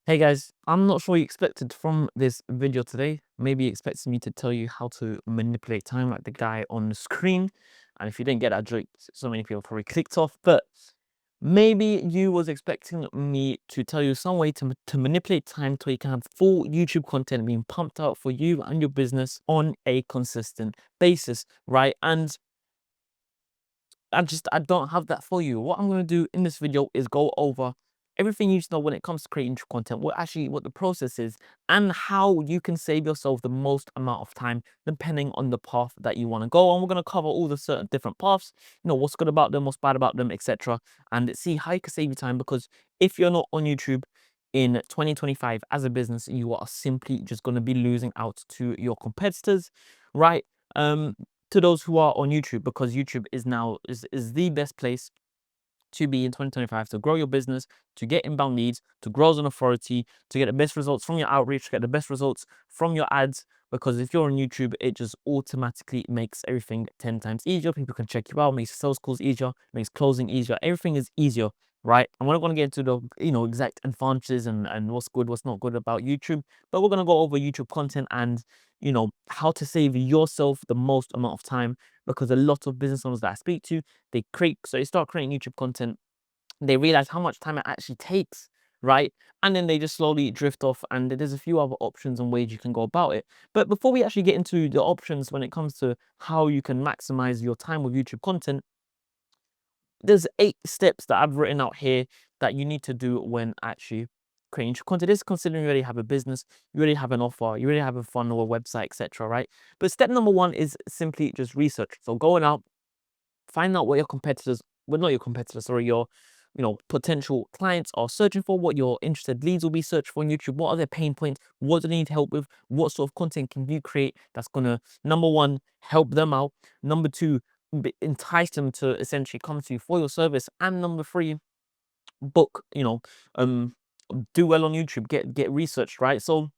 Hey guys, I'm not sure what you expected from this video today. Maybe you expected me to tell you how to manipulate time like the guy on the screen. And if you didn't get that joke, so many people probably clicked off. But maybe you was expecting me to tell you some way to manipulate time so you can have full YouTube content being pumped out for you and your business on a consistent basis, right? And I don't have that for you. What I'm going to do in this video is go over everything you need to know when it comes to creating content, what the process is, and how you can save yourself the most amount of time depending on the path that you want to go. And we're going to cover all the certain different paths, what's good about them, what's bad about them, etc. And see how you can save your time, because if you're not on YouTube in 2025 as a business, you are simply just going to be losing out to your competitors, right? Um, to those who are on YouTube, because YouTube is now is the best place to be in 2025 to grow your business, to get inbound leads, to grow as an authority, to get the best results from your outreach, to get the best results from your ads. Because if you're on YouTube, it just automatically makes everything 10 times easier. People can check you out, makes sales calls easier, makes closing easier. Everything is easier, right? And we're not going to get into the exact advantages and what's good, what's not good about YouTube, but we're going to go over YouTube content and how to save yourself the most amount of time, because a lot of business owners that I speak to, they start creating YouTube content, they realize how much time it actually takes, right? And then they just slowly drift off, and there's a few other options and ways you can go about it. But before we actually get into the options when it comes to how you can maximize your time with YouTube content, there's 8 steps that I've written out here that you need to do when actually creating your content. This is considering you already have a business, you already have an offer, you already have a funnel, a website, etc., right? But step number 1 is simply just research. So going out, find out what your competitors, well, not your competitors, sorry, your potential clients are searching for, what your interested leads will be searching for on YouTube, what are their pain points, what do they need help with, what sort of content can you create that's gonna, number 1, help them out, number 2, entice them to essentially come to you for your service, and number 3, book, um do well on YouTube, get researched, right? So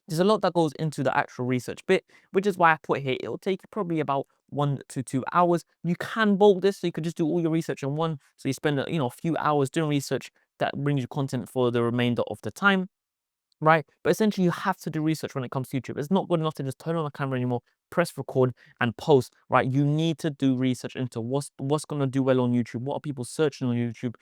there's a lot that goes into the actual research bit, which is why I put here it'll take you probably about 1 to 2 hours. You can bulk this, so you could just do all your research in one. So you spend a few hours doing research that brings you content for the remainder of the time, right? But essentially, you have to do research when it comes to YouTube. It's not good enough to just turn on the camera anymore, press record, and post, right? You need to do research into what's gonna do well on YouTube, what are people searching on YouTube,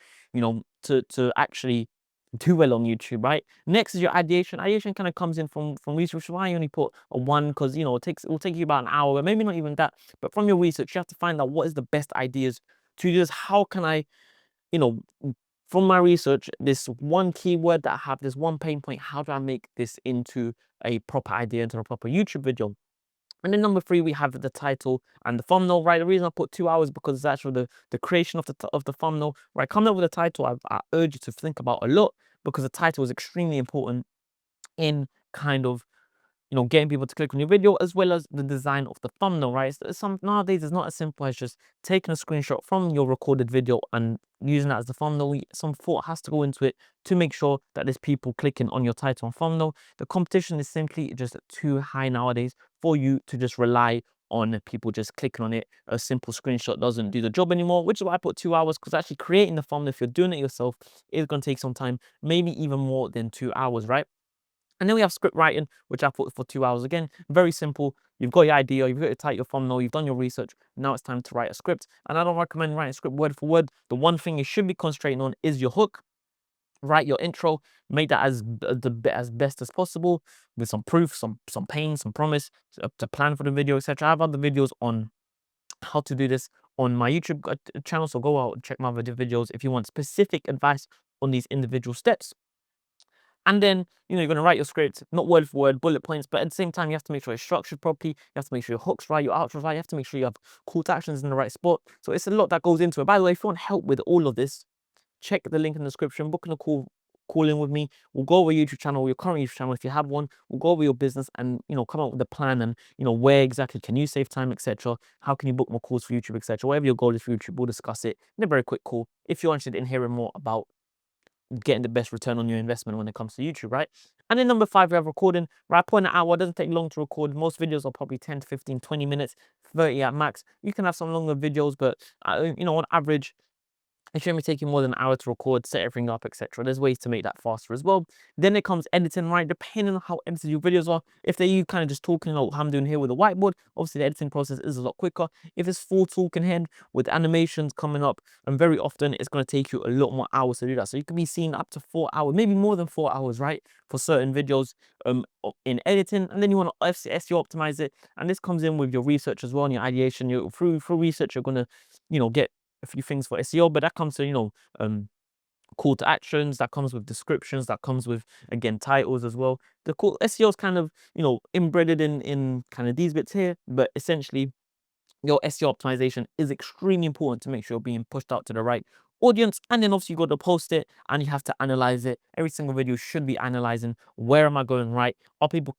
to actually do well on YouTube, right? Next is your ideation. Ideation kind of comes in from research. Why I only put a 1, because it will take you about an hour, but maybe not even that. But from your research, you have to find out what is the best ideas to do this. How can I, you know, from my research, this one keyword that I have, this one pain point, how do I make this into a proper idea, into a proper YouTube video? And then number 3, we have the title and the thumbnail, right? The reason I put 2 hours because it's actually the creation of the thumbnail, right? Coming up with a title, I urge you to think about a lot, because the title is extremely important in kind of getting people to click on your video, as well as the design of the thumbnail, right? Nowadays it's not as simple as just taking a screenshot from your recorded video and using that as the thumbnail. Some thought has to go into it to make sure that there's people clicking on your title and thumbnail. The competition is simply just too high nowadays for you to just rely on people just clicking on it. A simple screenshot doesn't do the job anymore, which is why I put 2 hours, because actually creating the thumbnail, if you're doing it yourself, is going to take some time, maybe even more than 2 hours, right? And then we have script writing, which I put for 2 hours. Again, very simple. You've got your idea, you've got your title, your thumbnail, you've done your research. Now it's time to write a script. And I don't recommend writing a script word for word. The one thing you should be concentrating on is your hook. Write your intro, make that as best as possible, with some proof, some pain, some promise, to plan for the video, etc. I have other videos on how to do this on my YouTube channel, so go out and check my other videos if you want specific advice on these individual steps. And then, you're going to write your script, not word for word, bullet points, but at the same time, you have to make sure it's structured properly. You have to make sure your hooks right, your outros right. You have to make sure you have call to actions in the right spot. So it's a lot that goes into it. By the way, if you want help with all of this, check the link in the description, book in a call in with me. We'll go over your YouTube channel, your current YouTube channel, if you have one. We'll go over your business and, come up with a plan and, where exactly can you save time, etc. How can you book more calls for YouTube, etc. Whatever your goal is for YouTube, we'll discuss it in a very quick call if you're interested in hearing more about getting the best return on your investment when it comes to YouTube, right? And then number 5, we have recording. Right, 1 hour, it doesn't take long to record. Most videos are probably 10 to 15, 20 minutes, 30 at max. You can have some longer videos, but on average, It shouldn't be taking more than an hour to record, set everything up, etc. There's ways to make that faster as well. Then it comes editing, right? Depending on how edited your videos are. If they're you kind of just talking like how I'm doing here with a whiteboard, obviously the editing process is a lot quicker. If it's full talking head with animations coming up, and very often it's going to take you a lot more hours to do that. So you can be seeing up to 4 hours, maybe more than 4 hours, right? For certain videos in editing. And then you want to SEO optimize it. And this comes in with your research as well and your ideation. Through research, you're going to, get a few things for SEO, but that comes to, call to actions, that comes with descriptions, that comes with, again, titles as well. The SEO is kind of, embedded in kind of these bits here, but essentially your SEO optimization is extremely important to make sure you're being pushed out to the right audience. And then obviously you got to post it and you have to analyze it. Every single video should be analyzing, where am I going right? Are people,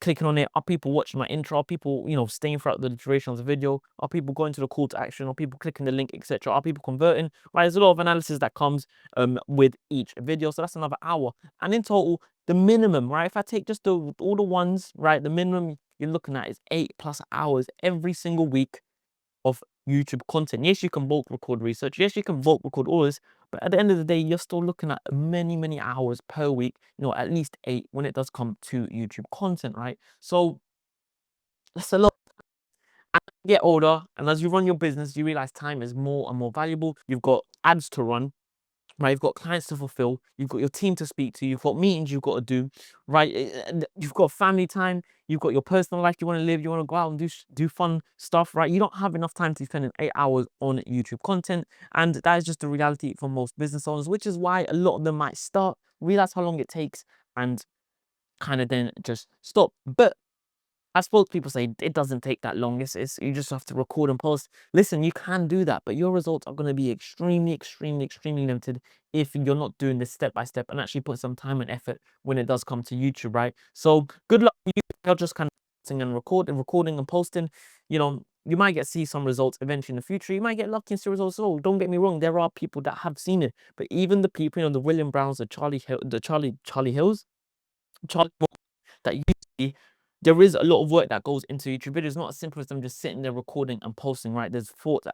clicking on it? Are people watching my intro? Are people, staying throughout the duration of the video? Are people going to the call to action? Are people clicking the link, etc.? Are people converting? Right, there's a lot of analysis that comes with each video. So that's another hour. And in total, the minimum, right? If I take just all the ones, right, the minimum you're looking at is 8+ hours every single week of YouTube content. Yes, you can bulk record research. Yes, you can bulk record all this, but at the end of the day, you're still looking at many, many hours per week, at least 8 when it does come to YouTube content, right? So that's a lot. As you get older and as you run your business, you realize time is more and more valuable. You've got ads to run, right? You've got clients to fulfill, you've got your team to speak to, you've got meetings you've got to do, right? And you've got family time, you've got your personal life you want to live, you want to go out and do fun stuff, right? You don't have enough time to spend 8 hours on YouTube content, and that is just the reality for most business owners, which is why a lot of them might start, realize how long it takes, and kind of then just stop. But I suppose people say it doesn't take that long. It's you just have to record and post. Listen, you can do that, but your results are going to be extremely, extremely, extremely limited if you're not doing this step by step and actually put some time and effort when it does come to YouTube, right? So good luck to you. You're just kind of posting and recording and posting. You might see some results eventually in the future. You might get lucky and see results. Oh, don't get me wrong, there are people that have seen it, but even the people, the William Browns, the Charlie Hills, Charlie that you see, there is a lot of work that goes into YouTube videos. It's not as simple as them just sitting there recording and posting, right? There's thoughts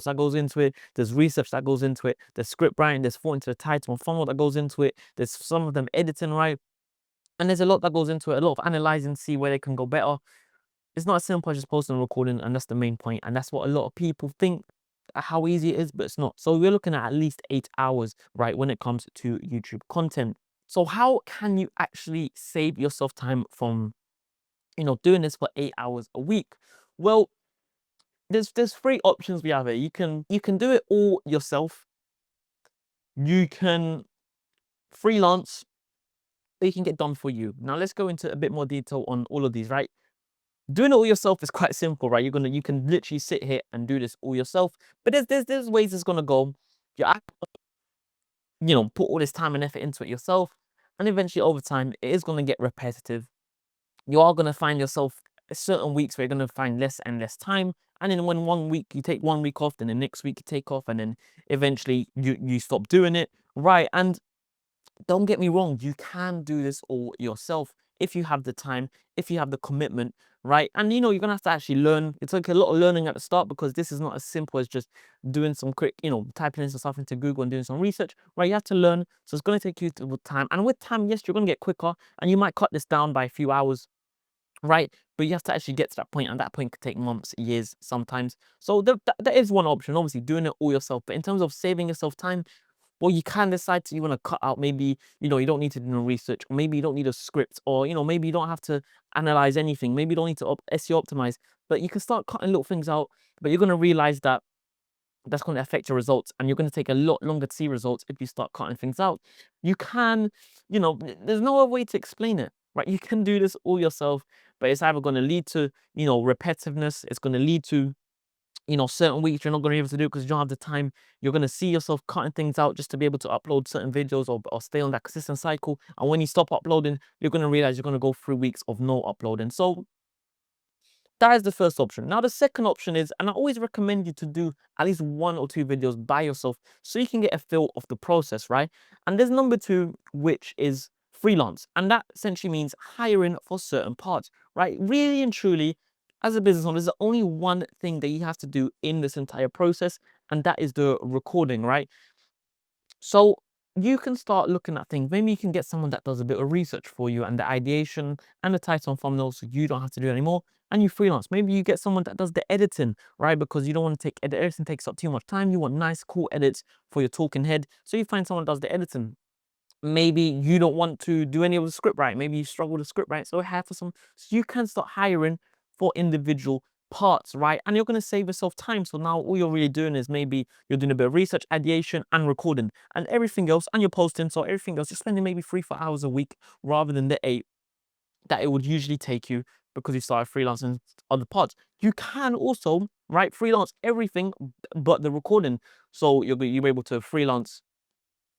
that goes into it. There's research that goes into it. There's script writing. There's thought into the title and funnel that goes into it. There's some of them editing, right? And there's a lot that goes into it. A lot of analyzing, see where they can go better. It's not as simple as just posting and recording, and that's the main point. And that's what a lot of people think how easy it is, but it's not. So we're looking at least 8 hours, right, when it comes to YouTube content. So how can you actually save yourself time from doing this for 8 hours a week? Well, there's 3 options we have here. You can do it all yourself. You can freelance, or you can get done for you. Now let's go into a bit more detail on all of these, right? Doing it all yourself is quite simple, right? You can literally sit here and do this all yourself. But there's ways it's gonna go. Put all this time and effort into it yourself, and eventually over time it is gonna get repetitive. You are going to find yourself certain weeks where you're going to find less and less time. And then when one week you take 1 week off, then the next week you take off, and then eventually you stop doing it. Right. And don't get me wrong, you can do this all yourself if you have the time, if you have the commitment, right? And you're gonna have to actually learn. It's like a lot of learning at the start, because this is not as simple as just doing some quick, typing in some stuff into Google and doing some research, right? You have to learn. So it's gonna take you time. And with time, yes, you're gonna get quicker, and you might cut this down by a few hours, right? But you have to actually get to that point, and that point could take months, years, sometimes. So that is one option, obviously doing it all yourself. But in terms of saving yourself time, well, you can decide you want to cut out, maybe, you don't need to do no research, or maybe you don't need a script, or, maybe you don't have to analyze anything. Maybe you don't need to SEO optimize, but you can start cutting little things out. But you're going to realize that that's going to affect your results, and you're going to take a lot longer to see results if you start cutting things out. You can, there's no other way to explain it, right? You can do this all yourself, but it's either going to lead to, repetitiveness. It's going to lead to, certain weeks you're not going to be able to do it because you don't have the time. You're going to see yourself cutting things out just to be able to upload certain videos, or stay on that consistent cycle. And when you stop uploading, you're going to realize you're going to go through weeks of no uploading. So that is the first option. Now, the second option is, and I always recommend you to do at least 1 or 2 videos by yourself so you can get a feel of the process, right? And there's number 2, which is freelance. And that essentially means hiring for certain parts, right? Really and truly, as a business owner, there's only one thing that you have to do in this entire process, and that is the recording, right? So you can start looking at things. Maybe you can get someone that does a bit of research for you and the ideation and the title and thumbnails, so you don't have to do it anymore. And you freelance. Maybe you get someone that does the editing, right? Because you don't want to take editing takes up too much time. You want nice, cool edits for your talking head. So you find someone that does the editing. Maybe you don't want to do any of the script writing. Maybe you struggle with script writing. So hire for some. So you can start hiring for individual parts, right? And you're going to save yourself time. So now all you're really doing is maybe you're doing a bit of research, ideation, and recording, and everything else, and you're posting. So everything else, you're spending maybe 3-4 hours a week rather than the 8 that it would usually take you because you started freelancing other parts. You can also, right, freelance everything but the recording. So you're able to freelance,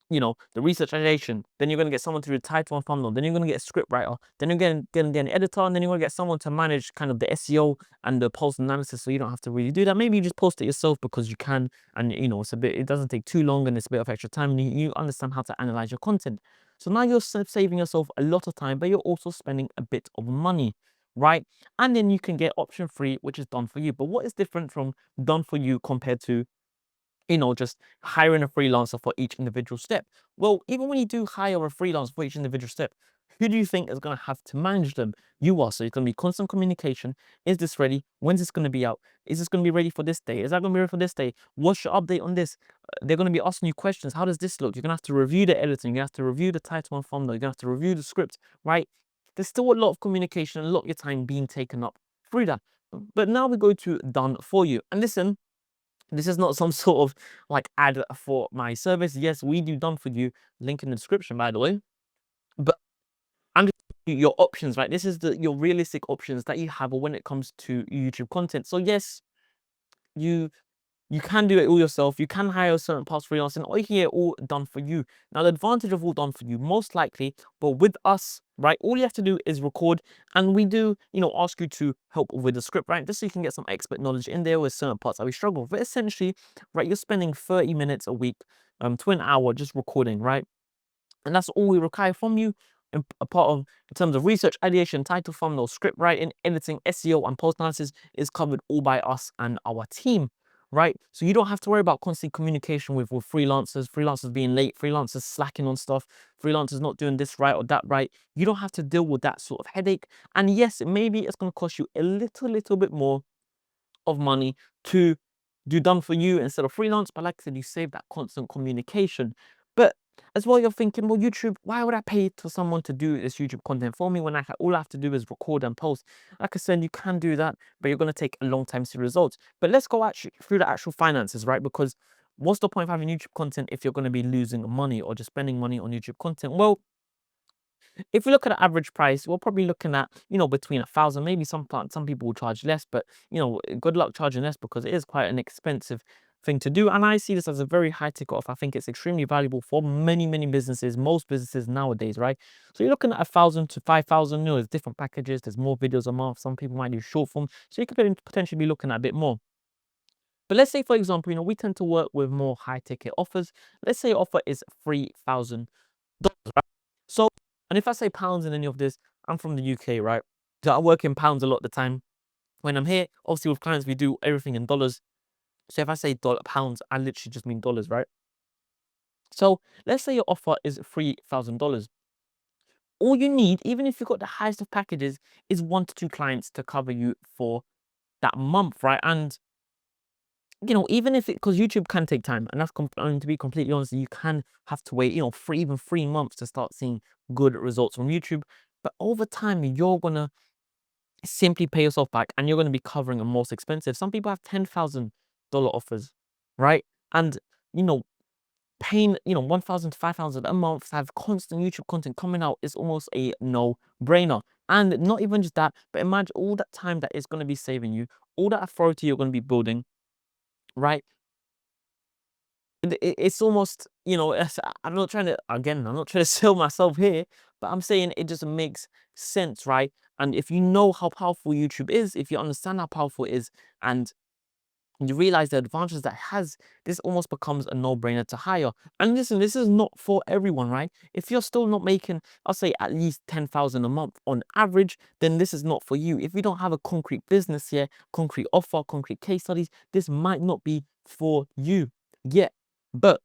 the research ideation. Then you're going to get someone to do the title and thumbnail. Then you're going to get a script writer. Then you're going to get an editor. And then you're going to get someone to manage kind of the SEO and the post analysis. So you don't have to really do that. Maybe you just post it yourself because you can. And, it doesn't take too long and it's a bit of extra time. And you understand how to analyze your content. So now you're saving yourself a lot of time, but you're also spending a bit of money, right? And then you can get option 3, which is done for you. But what is different from done for you compared to just hiring a freelancer for each individual step? Well, even when you do hire a freelancer for each individual step, who do you think is going to have to manage them? You are. So it's going to be constant communication. Is this ready? When's this going to be out? Is this going to be ready for this day? Is that going to be ready for this day? What's your update on this? They're going to be asking you questions. How does this look? You're going to have to review the editing. You're going to have to review the title and thumbnail. You're going to have to review the script, right? There's still a lot of communication, a lot of your time being taken up through that. But now we go to done for you. And listen, this is not some sort of like ad for my service. Yes, we do done for you. Link in the description, by the way. But I'm just giving you your options, right? This is your realistic options that you have when it comes to YouTube content. So yes, you you can do it all yourself. You can hire certain parts freelancing, or you can get it all done for you. Now, the advantage of all done for you, most likely, but with us, right, all you have to do is record, and we do, ask you to help with the script, right, just so you can get some expert knowledge in there with certain parts that we struggle with. But essentially, right, you're spending 30 minutes a week, to an hour just recording, right? And that's all we require from you in terms of research, ideation, title, thumbnail, script writing, editing, SEO, and post analysis is covered all by us and our team, right? So you don't have to worry about constant communication with freelancers being late, freelancers slacking on stuff, freelancers not doing this right or that right. You don't have to deal with that sort of headache. And yes, maybe it's going to cost you a little bit more of money to do done for you instead of freelance, but like I said, you save that constant communication. But as well, you're thinking, well, YouTube, why would I pay to someone to do this YouTube content for me when all I have to do is record and post? Like I said, you can do that, but you're going to take a long time to see results. But let's go actually through the actual finances, right? Because what's the point of having YouTube content if you're going to be losing money or just spending money on YouTube content? Well, if we look at the average price, we're probably looking at, between 1,000, maybe some people will charge less, but, good luck charging less because it is quite an expensive thing to do. And I see this as a very high ticket off. I think it's extremely valuable for many businesses, most businesses nowadays, right? So you're looking at 1,000 to 5,000, there's different packages, there's more videos a month. Some people might do short form. So you could potentially be looking at a bit more. But let's say, for example, we tend to work with more high ticket offers. Let's say offer is $3,000. So, and if I say pounds in any of this, I'm from the UK, right? So I work in pounds a lot of the time. When I'm here, obviously with clients, we do everything in dollars. So if I say pounds, I literally just mean dollars, right? So let's say your offer is $3,000. All you need, even if you've got the highest of packages, is 1 to 2 clients to cover you for that month, right? And even if because YouTube can take time, and that's to be completely honest, you can have to wait, for even 3 months to start seeing good results from YouTube. But over time, you're gonna simply pay yourself back, and you're gonna be covering the most expensive. Some people have $10,000 offers, right? And you know, paying 1,000 to 5,000 a month to have constant YouTube content coming out is almost a no-brainer. And not even just that, but imagine all that time that is gonna be saving you, all that authority you're gonna be building, right? It's almost, I'm not trying to, again, I'm not trying to sell myself here, but I'm saying it just makes sense, right? And if you know how powerful YouTube is, if you understand how powerful it is, and you realize the advantages that it has, this almost becomes a no-brainer to hire. And listen, this is not for everyone, right? If you're still not making, I'll say at least 10,000 a month on average, then this is not for you. If you don't have a concrete business here, concrete offer, concrete case studies, this might not be for you yet. But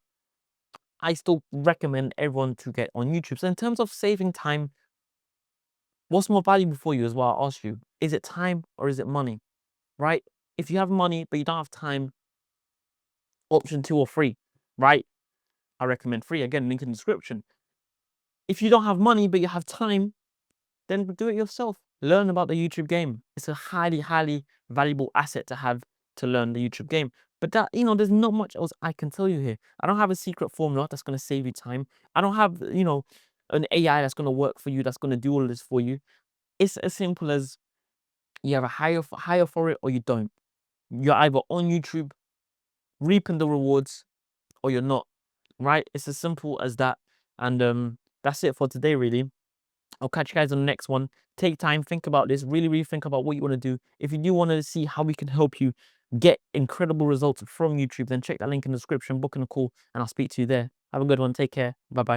I still recommend everyone to get on YouTube. So in terms of saving time, what's more valuable for you is what I ask you. Is it time or is it money, right? If you have money, but you don't have time, option 2 or 3, right? I recommend 3. Again, link in the description. If you don't have money, but you have time, then do it yourself. Learn about the YouTube game. It's a highly, highly valuable asset to have to learn the YouTube game. But that, there's not much else I can tell you here. I don't have a secret formula that's going to save you time. I don't have, an AI that's going to work for you, that's going to do all of this for you. It's as simple as you have a hire for it or you don't. You're either on YouTube reaping the rewards or you're not, right? It's as simple as that. And that's it for today, really. I'll catch you guys on the next one. Take time, think about this, really, really think about what you want to do. If you do want to see how we can help you get incredible results from YouTube, then check that link in the description, book in a call, and I'll speak to you there. Have a good one. Take care. Bye-bye.